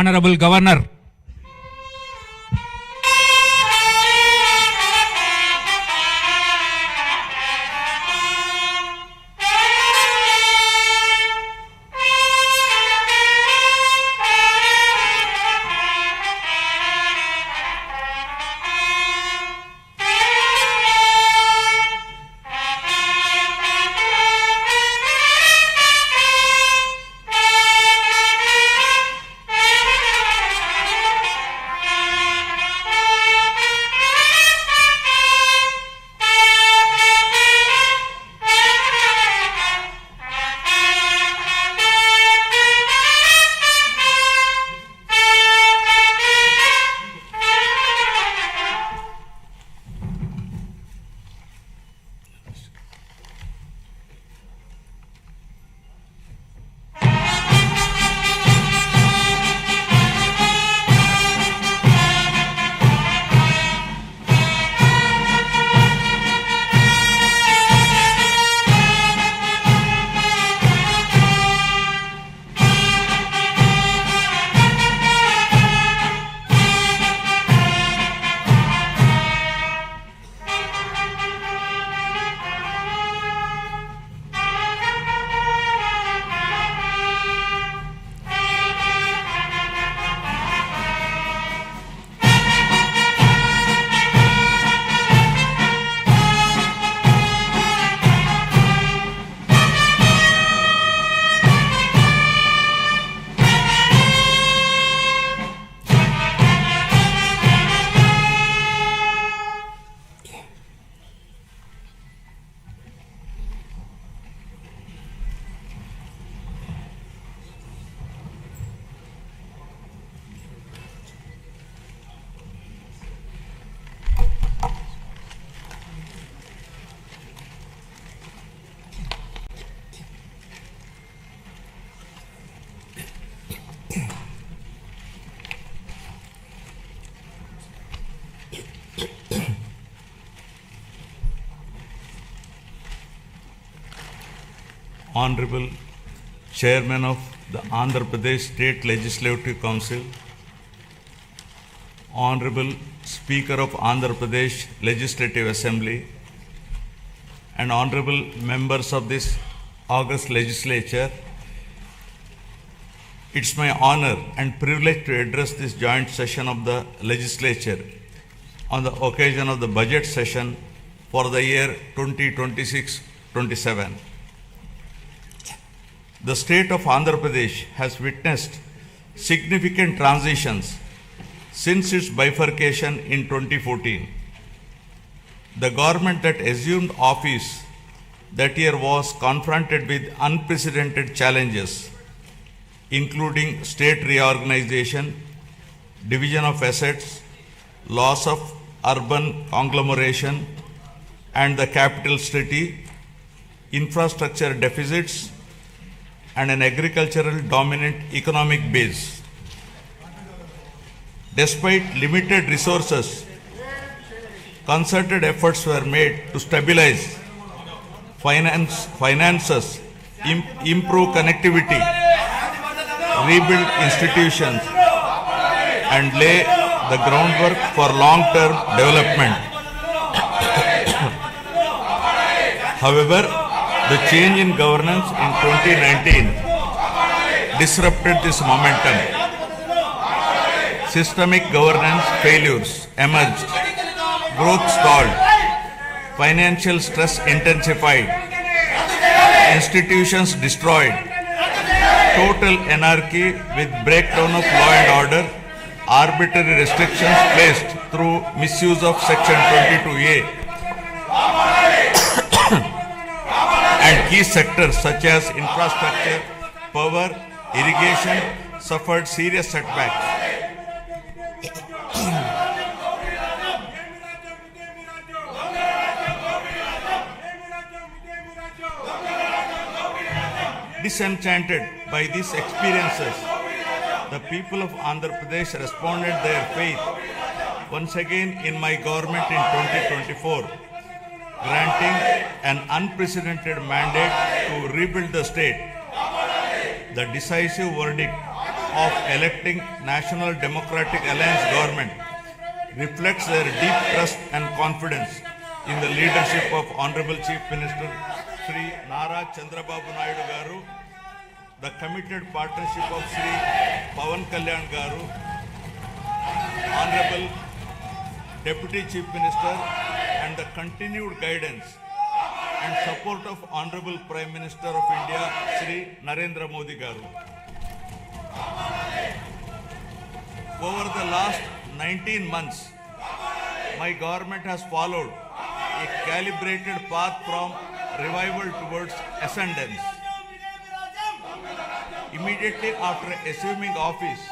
Honorable Governor. Honorable Chairman of the Andhra Pradesh State Legislative Council, Honorable Speaker of Andhra Pradesh Legislative Assembly, and Honorable members of this August Legislature, it's my honor and privilege to address this joint session of the Legislature on the occasion of the budget session for the year 2026-27. The state of Andhra Pradesh has witnessed significant transitions since its bifurcation in 2014. The government that assumed office that year was confronted with unprecedented challenges, including state reorganization, division of assets, loss of urban conglomeration and the capital city, infrastructure deficits, and an agricultural dominant economic base. Despite limited resources, concerted efforts were made to stabilize finances, improve connectivity, rebuild institutions, and lay the groundwork for long-term development. However, the change in governance in 2019 disrupted this momentum. Systemic governance failures emerged, growth stalled, financial stress intensified, institutions destroyed, total anarchy with breakdown of law and order, arbitrary restrictions placed through misuse of Section 22A, and key sectors such as infrastructure, power, irrigation suffered serious setbacks. Disenchanted by these experiences, the people of Andhra Pradesh responded their faith once again in my government in 2024, granting an unprecedented mandate to rebuild the state. The decisive verdict of electing National Democratic Alliance government reflects their deep trust and confidence in the leadership of Honorable Chief Minister Sri Nara Chandrababu Naidu Garu, the committed partnership of Sri Pawan Kalyan Garu, Honorable Deputy Chief Minister, and the continued guidance and support of Honorable Prime Minister of India, Sri Narendra Modi Garu. Over the last 19 months, my government has followed a calibrated path from revival towards ascendance. Immediately after assuming office,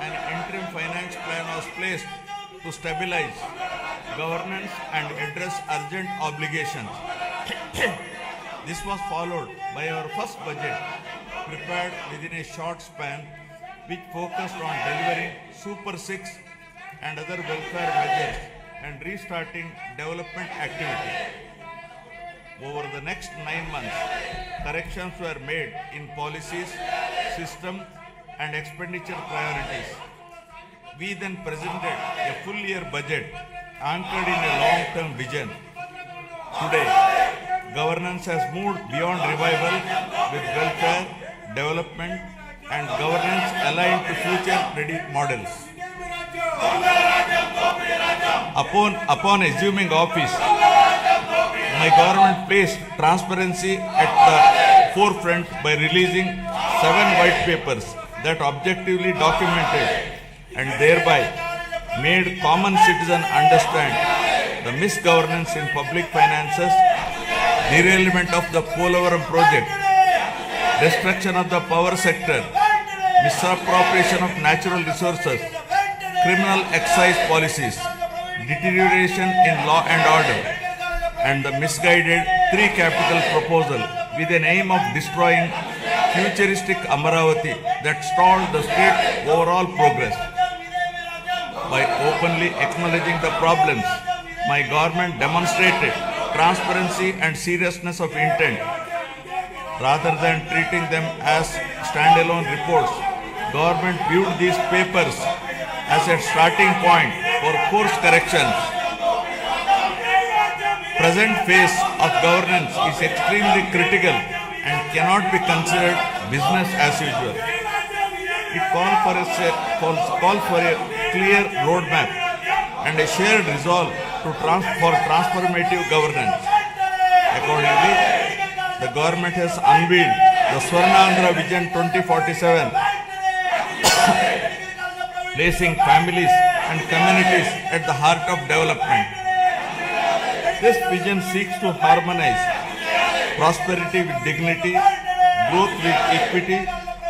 an interim finance plan was placed to stabilize governance and address urgent obligations. This was followed by our first budget, prepared within a short span, which focused on delivering Super 6 and other welfare measures and restarting development activity. Over the next 9 months, corrections were made in policies, system, and expenditure priorities. We then presented a full year budget anchored in a long-term vision. Today, governance has moved beyond revival with welfare, development, and governance aligned to future-ready models. Upon assuming office, my government placed transparency at the forefront by releasing 7 white papers that objectively documented and thereby made common citizen understand the misgovernance in public finances, derailment of the Polavaram project, destruction of the power sector, misappropriation of natural resources, criminal excise policies, deterioration in law and order, and the misguided 3 capital proposal with an aim of destroying futuristic Amaravati that stalled the state's overall progress. By openly acknowledging the problems, my government demonstrated transparency and seriousness of intent. Rather than treating them as standalone reports, government viewed these papers as a starting point for course corrections. Present phase of governance is extremely critical and cannot be considered business as usual. It calls for a clear roadmap and a shared resolve for transformative governance. Accordingly, the government has unveiled the Swarnandhra Vision 2047, placing families and communities at the heart of development. This vision seeks to harmonize prosperity with dignity, growth with equity,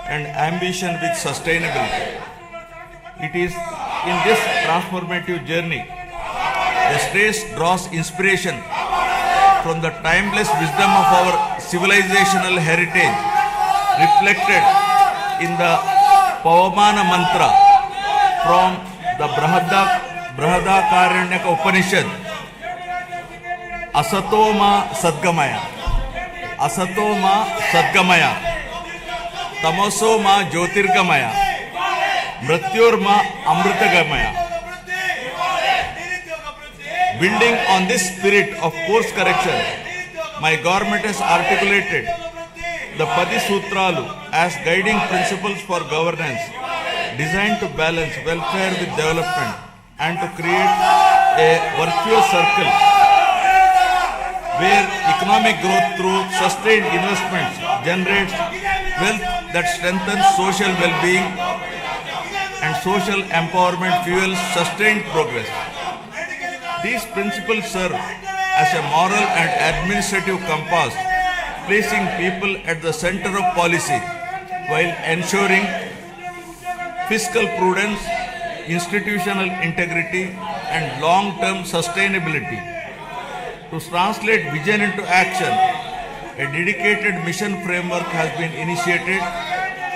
and ambition with sustainability. It is in this transformative journey, the state draws inspiration from the timeless wisdom of our civilizational heritage, reflected in the Pavamana mantra from the Brahadakaranyaka Upanishad, Asatoma Sadgamaya, Asatoma Sadgamaya, Tamosoma Jyotirgamaya, Mrityorma Amritagamaya. Building on this spirit of course correction, my government has articulated the Padi Sutralu as guiding principles for governance, designed to balance welfare with development and to create a virtuous circle where economic growth through sustained investments generates wealth that strengthens social well-being and social empowerment fuels sustained progress. These principles serve as a moral and administrative compass, placing people at the center of policy while ensuring fiscal prudence, institutional integrity, and long-term sustainability. To translate vision into action, a dedicated mission framework has been initiated,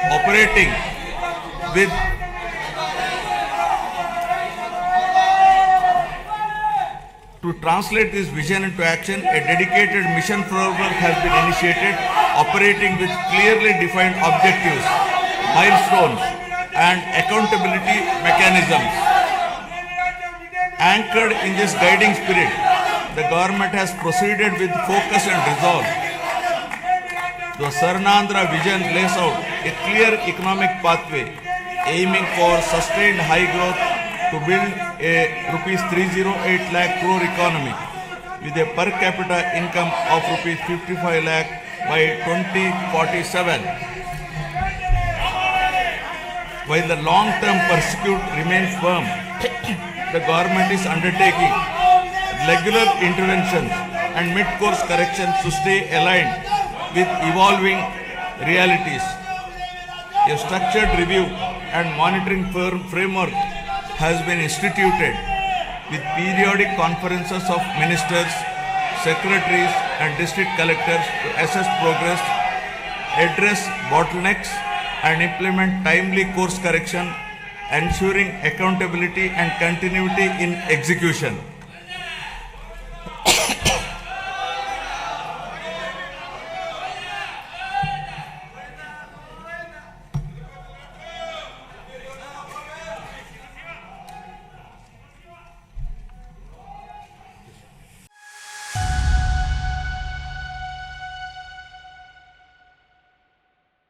operating with To translate this vision into action, a dedicated mission framework has been initiated, operating with clearly defined objectives, milestones, and accountability mechanisms. Anchored in this guiding spirit, the government has proceeded with focus and resolve. The Swarnandhra vision lays out a clear economic pathway aiming for sustained high growth to build a rupees 308 lakh crore economy with a per capita income of rupees 55 lakh by 2047. While the long-term pursuit remains firm, the government is undertaking regular interventions and mid-course corrections to stay aligned with evolving realities. A structured review and monitoring framework has been instituted with periodic conferences of ministers, secretaries and district collectors to assess progress, address bottlenecks and implement timely course correction, ensuring accountability and continuity in execution.